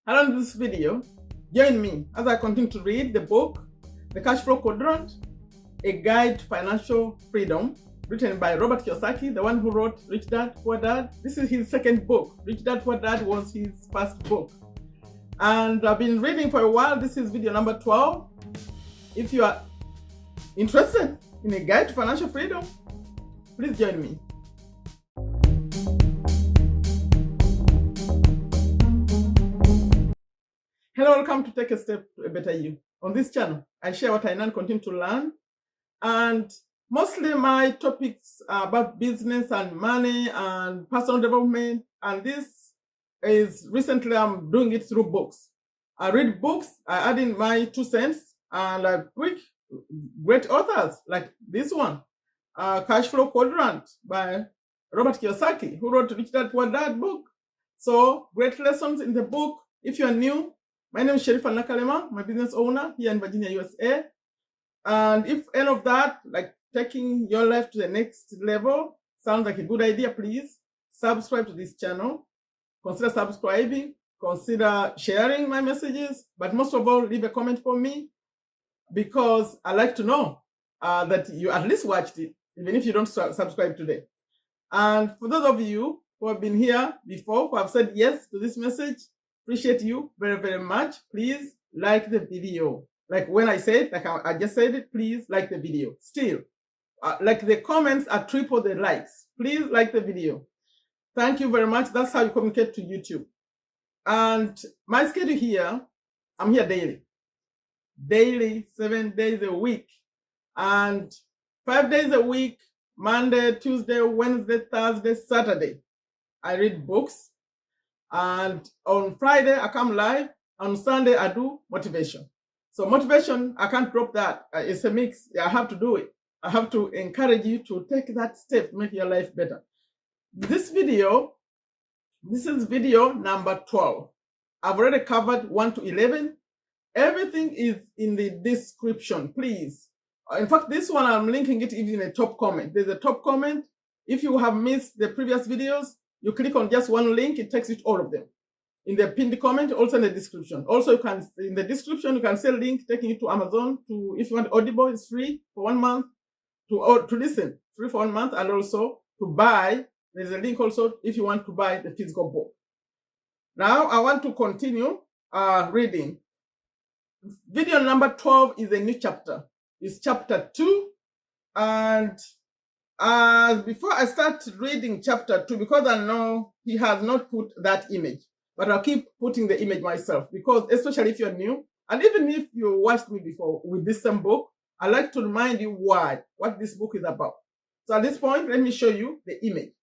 Around this video, join me as I continue to read the book, The Cashflow Quadrant, A Guide to Financial Freedom, written by Robert Kiyosaki, the one who wrote Rich Dad, Poor Dad. This is his second book. Rich Dad, Poor Dad was his first book. And I've been reading for a while. This is video number 12. If you are interested in a guide to financial freedom, please join me. Hello, welcome to Take a Step to a Better You. On this channel, I share what I learn, continue to learn, and mostly my topics are about business and money and personal development. And this is recently I'm doing it through books. I read books, I add in my 2 cents, and I pick great authors like this one, Cashflow Quadrant by Robert Kiyosaki, who wrote Rich Dad Poor Dad book. So great lessons in the book. If you are new, my name is Sherifa Nakalema, I'm a business owner here in Virginia, USA. And if any of that, like taking your life to the next level, sounds like a good idea, please subscribe to this channel. Consider subscribing, consider sharing my messages, but most of all, leave a comment for me because I like to know that you at least watched it, even if you don't subscribe today. And for those of you who have been here before, who have said yes to this message, appreciate you very, very much. Please like the video. Like when I said, like I just said it, please like the video. Still, like the comments are triple the likes. Please like the video. Thank you very much. That's how you communicate to YouTube. And my schedule here, I'm here daily. Daily, 7 days a week. And 5 days a week, Monday, Tuesday, Wednesday, Thursday, Saturday, I read books. And on Friday, I come live. On Sunday, I do motivation. So motivation, I can't drop that. It's a mix. I have to do it. I have to encourage you to take that step, make your life better. This is video number 12. I've already covered 1 to 11. Everything is in the description, please. In fact, this one, I'm linking it even in a top comment. There's a top comment. If you have missed the previous videos, you click on just one link, it takes you to all of them. In the pinned comment, also in the description. Also, you can in the description, you can see a link taking you to Amazon. To if you want Audible, it's free for 1 month. To listen, free for 1 month, and also to buy. There's a link also if you want to buy the physical book. Now, I want to continue reading. Video number 12 is a new chapter. It's chapter 2, and before I start reading chapter 2, because I know he has not put that image, but I'll keep putting the image myself, because especially if you're new, and even if you watched me before with this same book, I like to remind you what this book is about. So at this point, let me show you the image.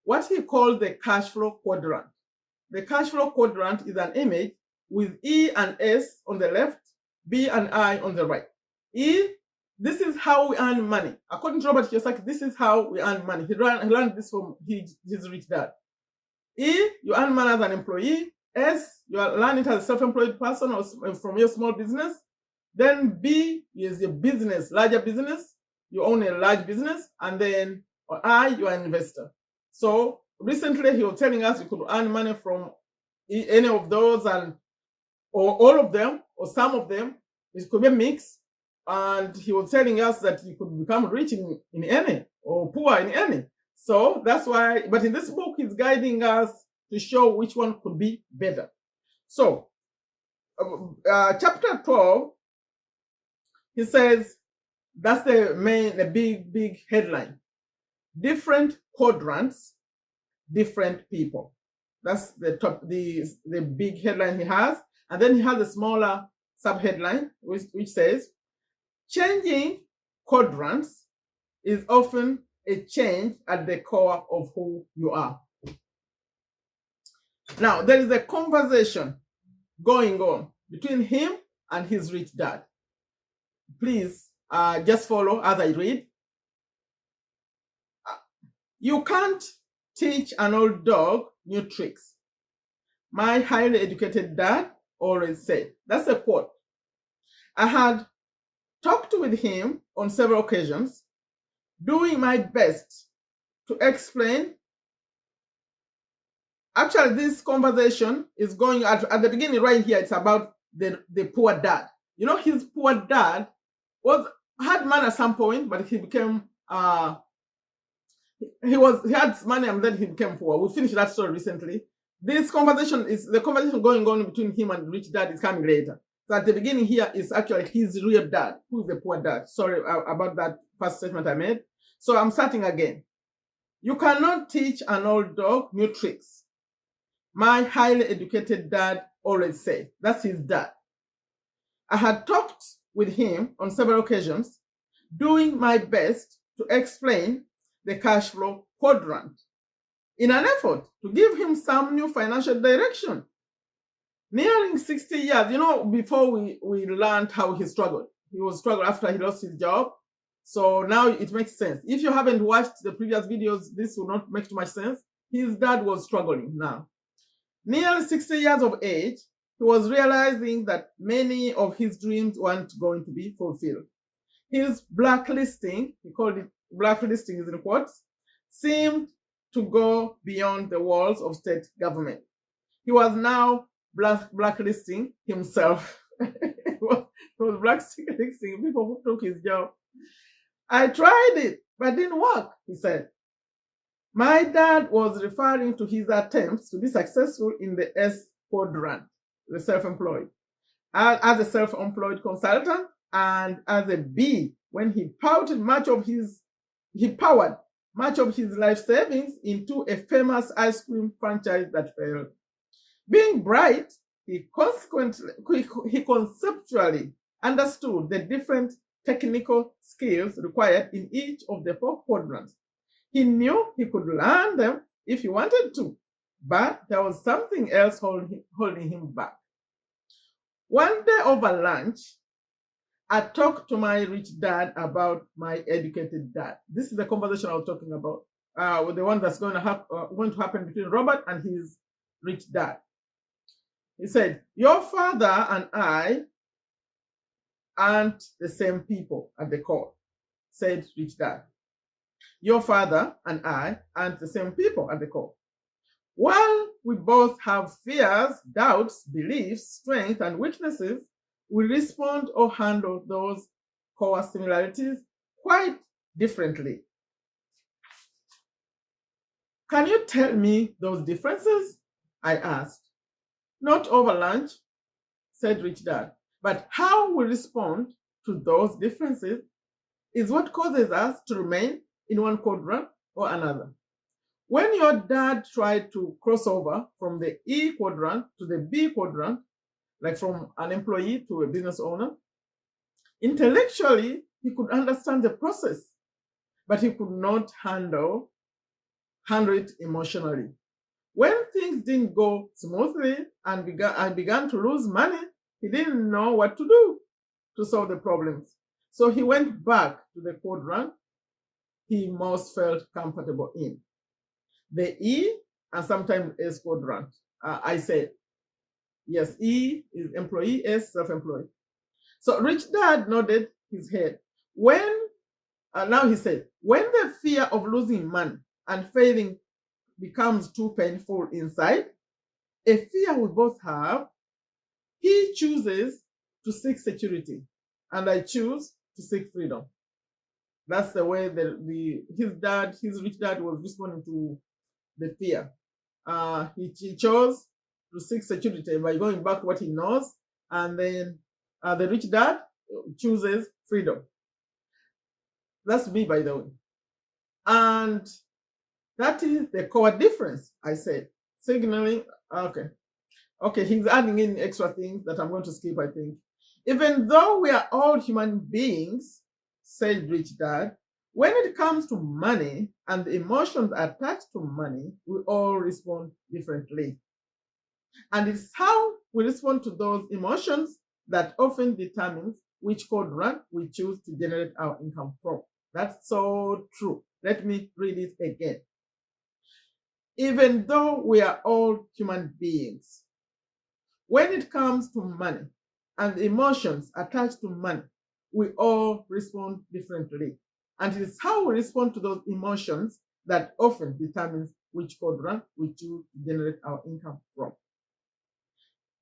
What he calls the cash flow quadrant. The cash flow quadrant is an image with E and S on the left, B and I on the right. E, this is how we earn money. According to Robert Kiyosaki, this is how we earn money. He learned this from his Rich Dad. E, you earn money as an employee. S, you learn it as a self-employed person or from your small business. Then B is your business, larger business. You own a large business. And then I, you are an investor. So recently he was telling us you could earn money from any of those or all of them or some of them. It could be a mix. And he was telling us that you could become rich in any or poor in any. So that's why, but in this book, he's guiding us to show which one could be better. So, chapter 12, he says, that's the big headline. Different quadrants, different people. That's the big headline he has. And then he has a smaller subheadline, which says, changing quadrants is often a change at the core of who you are. Now, there is a conversation going on between him and his rich dad. Please just follow as I read. You can't teach an old dog new tricks. My highly educated dad always said. That's a quote. I had talked with him on several occasions, doing my best to explain Actually, this conversation is going at the beginning right here. It's about the poor dad. You know, his poor dad had money at some point, but he became he had money and then he became poor. We finished that story recently. This conversation is the conversation going on between him and rich dad is coming later. So at the beginning here is actually his real dad, who is the poor dad. Sorry about that first statement I made. So I'm starting again. You cannot teach an old dog new tricks. My highly educated dad always said. That's his dad. I had talked with him on several occasions, doing my best to explain the cash flow quadrant in an effort to give him some new financial direction. Nearing 60 years, you know, before we learned how he struggled. He was struggling after he lost his job. So now it makes sense. If you haven't watched the previous videos, this will not make too much sense. His dad was struggling now. Nearly 60 years of age, he was realizing that many of his dreams weren't going to be fulfilled. His blacklisting, he called it blacklisting is in quotes, seemed to go beyond the walls of state government. He was now blacklisting himself. He was blacklisting people who took his job. I tried it, but it didn't work, he said. My dad was referring to his attempts to be successful in the S quadrant, the self-employed, as a self-employed consultant, and as a B when he powered much of his life savings into a famous ice cream franchise that failed. Being bright, he conceptually understood the different technical skills required in each of the 4 quadrants. He knew he could learn them if he wanted to, but there was something else holding him back. One day over lunch, I talked to my rich dad about my educated dad. This is the conversation I was talking about, with the one that's going to happen between Robert and his rich dad. He said, your father and I aren't the same people at the core, said rich dad. Your father and I aren't the same people at the core. While we both have fears, doubts, beliefs, strengths, and weaknesses, we respond or handle those core similarities quite differently. Can you tell me those differences? I asked. Not over lunch, said rich dad, but how we respond to those differences is what causes us to remain in one quadrant or another. When your dad tried to cross over from the E quadrant to the B quadrant, like from an employee to a business owner, intellectually, he could understand the process, but he could not handle it emotionally. When things didn't go smoothly and began to lose money, he didn't know what to do to solve the problems. So he went back to the quadrant he most felt comfortable in. The E and sometimes S quadrant. I said, yes, E is employee, S self-employed. So rich dad nodded his head. Now he said, when the fear of losing money and failing becomes too painful inside, a fear we both have, he chooses to seek security, and I choose to seek freedom. That's the way his rich dad was responding to the fear. He chose to seek security by going back to what he knows, and then the rich dad chooses freedom. That's me, by the way. And that is the core difference, I said. Signaling, okay, he's adding in extra things that I'm going to skip, I think. Even though we are all human beings, said rich dad, when it comes to money and the emotions attached to money, we all respond differently. And it's how we respond to those emotions that often determines which quadrant we choose to generate our income from. That's so true. Let me read it again. Even though we are all human beings, when it comes to money and the emotions attached to money, we all respond differently. And it is how we respond to those emotions that often determines which quadrant we choose to generate our income from.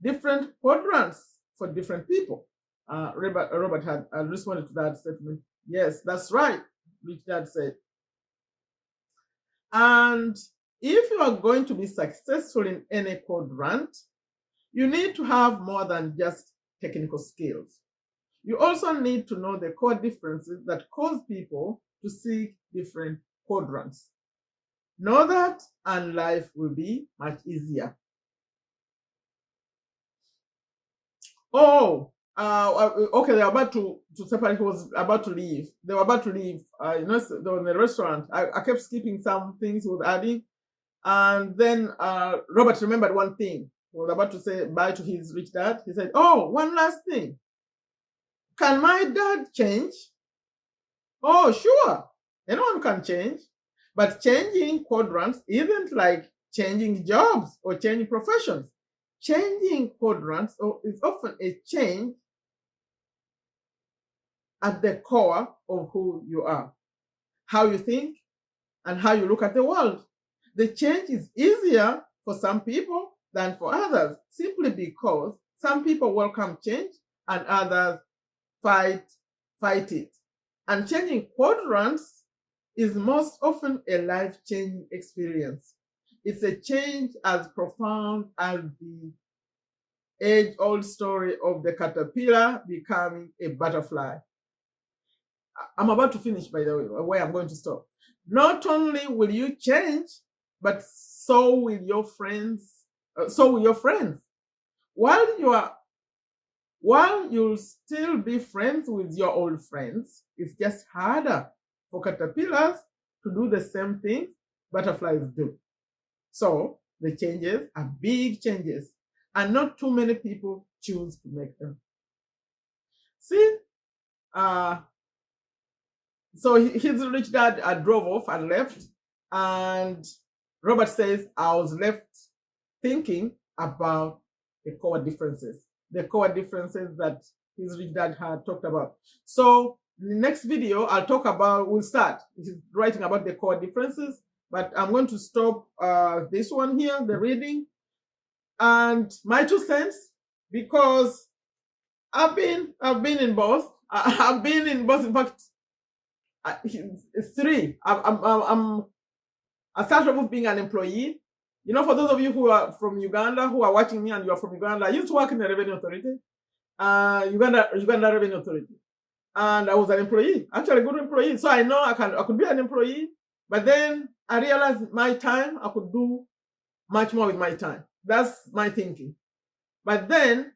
Different quadrants for different people. Robert had responded to that statement. Yes, that's right, Rich Dad said. And if you are going to be successful in any quadrant, you need to have more than just technical skills. You also need to know the core differences that cause people to seek different quadrants. Know that, and life will be much easier. Okay, they were about to separate. He was about to leave. They were about to leave. They were in the restaurant. I kept skipping some things he was adding. And then Robert remembered one thing. He was about to say bye to his rich dad. He said, oh, one last thing. Can my dad change? Oh, sure. Anyone can change. But changing quadrants isn't like changing jobs or changing professions. Changing quadrants is often a change at the core of who you are, how you think, and how you look at the world. The change is easier for some people than for others, simply because some people welcome change and others fight it. And changing quadrants is most often a life-changing experience. It's a change as profound as the age-old story of the caterpillar becoming a butterfly. I'm about to finish, by the way, where I'm going to stop. Not only will you change, but so will your friends. While you'll still be friends with your old friends, it's just harder for caterpillars to do the same things butterflies do. So the changes are big changes, and not too many people choose to make them. See, so his rich dad drove off and left, and Robert says, I was left thinking about the core differences that his rich dad had talked about. So in the next video, we'll start writing about the core differences, but I'm going to stop this one here, the reading, and my 2 cents, because I've been in both. I've been in both. In fact, 3. I started off being an employee. You know, for those of you who are from Uganda, who are watching me and you are from Uganda, I used to work in the Revenue Authority, Uganda Revenue Authority. And I was an employee, actually a good employee. So I know I could be an employee, but then I realized my time, I could do much more with my time. That's my thinking. But then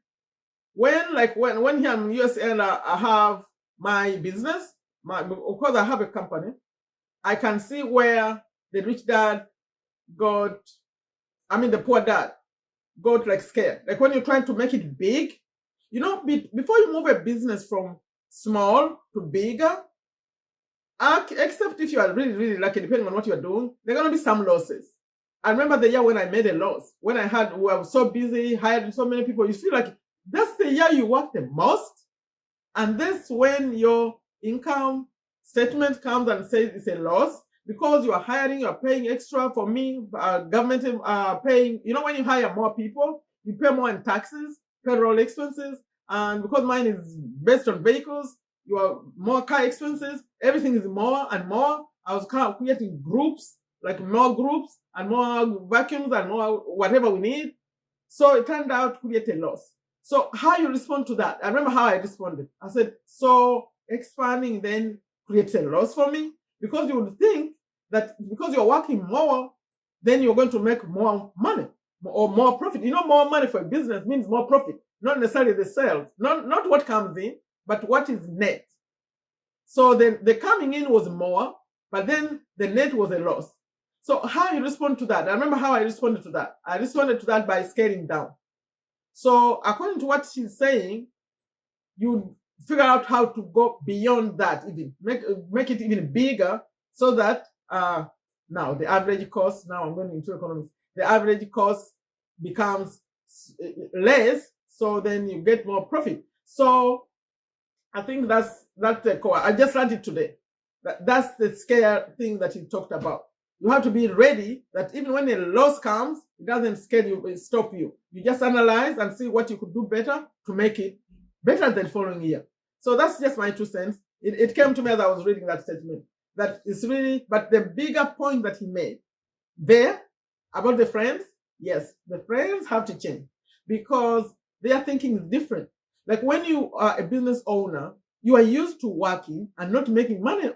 when here in the US and I have my business, of course I have a company, I can see where the rich dad the poor dad got like scared. Like when you're trying to make it big, you know, before you move a business from small to bigger, except if you are really, really lucky, depending on what you're doing, there are going to be some losses. I remember the year when I made a loss, when I was so busy, hired so many people, you feel like that's the year you work the most. And that's when your income statement comes and says it's a loss, because you are hiring, you are paying extra. For me, government paying, you know, when you hire more people, you pay more in taxes, payroll expenses, and because mine is based on vehicles, you are more car expenses, everything is more and more. I was kind of creating groups, like more groups and more vacuums and more whatever we need. So it turned out to create a loss. So how you respond to that? I remember how I responded. I said, so expanding then creates a loss for me, because you would think that because you're working more, then you're going to make more money or more profit. You know, more money for a business means more profit, not necessarily the sales, not what comes in, but what is net. So then the coming in was more, but then the net was a loss. So how you respond to that? I remember how I responded to that. I responded to that by scaling down. So according to what she's saying, you figure out how to go beyond that, even make it even bigger, so that now the average cost, now I'm going into economics, the average cost becomes less, so then you get more profit. So I think that's the core. I just learned it today. That's the scare thing that he talked about. You have to be ready that even when a loss comes, it doesn't scare you, it stop you. You just analyze and see what you could do better to make it better than following year. So that's just my 2 cents. It came to me as I was reading that statement. That is really, but the bigger point that he made there about the friends, yes, the friends have to change because their thinking is different. Like when you are a business owner, you are used to working and not making money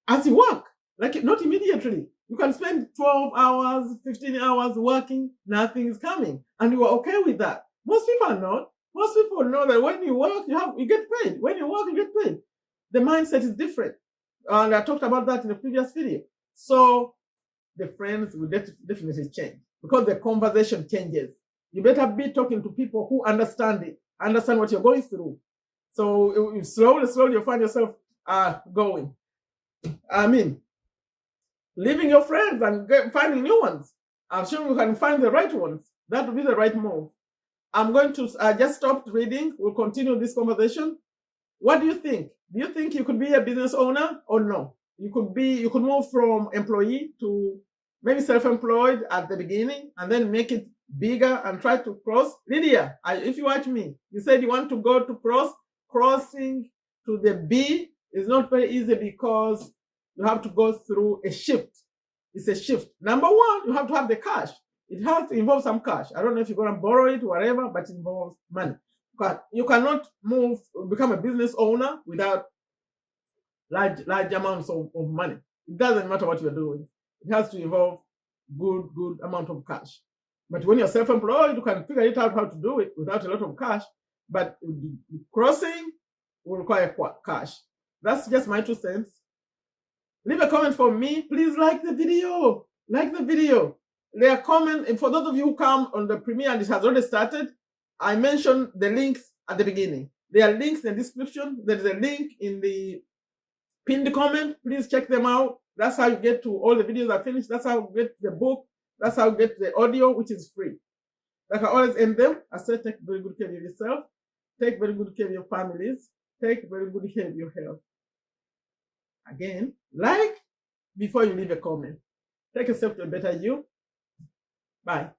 as you work, like not immediately. You can spend 12 hours, 15 hours working, nothing is coming, and you are okay with that. Most people are not. Most people know that when you work, you get paid. When you work, you get paid. The mindset is different, and I talked about that in the previous video. So the friends will definitely change because the conversation changes. You better be talking to people who understand it, understand what you're going through. So you slowly you'll find yourself going. I mean, leaving your friends and finding new ones. I'm sure you can find the right ones. That will be the right move. I'm going to just stop reading. We'll continue this conversation. What do you think? Do you think you could be a business owner or no? You could move from employee to maybe self-employed at the beginning and then make it bigger and try to cross. Lydia, if you watch me, you said you want to go to crossing to the B is not very easy because you have to go through a shift. It's a shift. Number one, you have to have the cash. It has to involve some cash. I don't know if you're going to borrow it, whatever, but it involves money. But you cannot become a business owner without large amounts of money. It doesn't matter what you're doing. It has to involve good amount of cash. But when you're self-employed, you can figure it out how to do it without a lot of cash. But crossing will require cash. That's just my 2 cents. Leave a comment for me. Please like the video. Like the video. There are comments, and for those of you who come on the premiere and it has already started, I mentioned the links at the beginning. There are links in the description. There is a link in the pinned comment. Please check them out. That's how you get to all the videos I finished. That's how you get the book. That's how you get the audio, which is free. Like I always end them, I say take very good care of yourself. Take very good care of your families. Take very good care of your health. Again, like before you leave a comment. Take yourself to a better you. Bye.